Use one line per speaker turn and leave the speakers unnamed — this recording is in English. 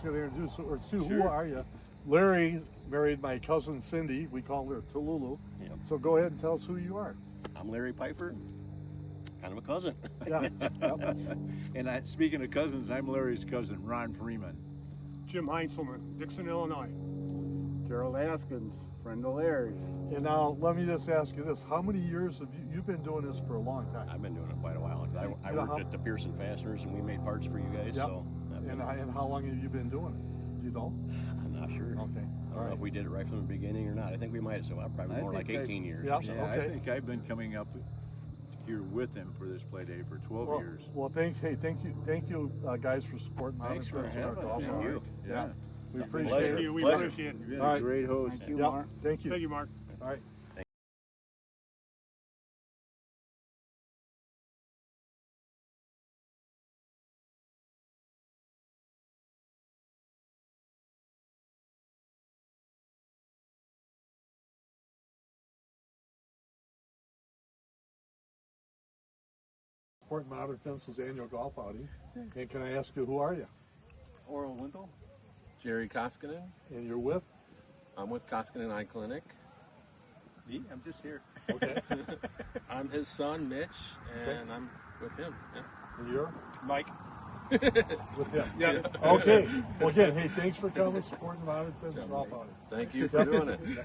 Going to introduce or Sue,
Sure.
who are you? Larry married my cousin Cindy. We call her Tululu.
Yep.
So go ahead and tell us who you are.
I'm Larry Piper, kind of a cousin.
Yeah. Yep.
And speaking of cousins, I'm Larry's cousin, Ron Freeman.
Jim Heinzelman, Dixon, Illinois.
Gerald Askins, friend of Larry's.
And now let me just ask you this: how many years have you've been doing this for a long time?
I've been doing it quite a while. I
You know
worked at the Pearson Fasteners and we made parts for you guys.
Yep.
So
And how long have you been doing it? Do you know?
I'm not sure.
Okay.
I don't know if we did it right from the beginning or not. I think we might have. So probably
I
more like
think
18 years.
Yeah.
Or so.
Yeah,
Okay.
I think I've been coming up here with him for this play day for 12
Well,
years.
well, thank you, guys, for supporting Modern
Thanks for
Fence and our
having
golf
us.
hour.
You.
Yeah, we
Yeah.
appreciate
Pleasure.
it.
Thank you, we
Pleasure.
appreciate it.
You've been
All
a
right.
great host.
Thank you,
Yep.
Mark.
Thank you.
Thank you, Mark.
All right. Support Modern Fence's annual golf outing. And can I ask you, who are you?
Oral Wintle, Jerry Koskinen.
And you're with?
I'm with Koskinen Eye Clinic.
Me? I'm just here.
Okay.
I'm his son, Mitch, and I'm with him. Yeah.
And you're?
Mike.
With him.
Yeah.
Okay. Well, again, hey, thanks for coming, supporting Modern Fence golf outing.
Thank you for doing it.
Yeah.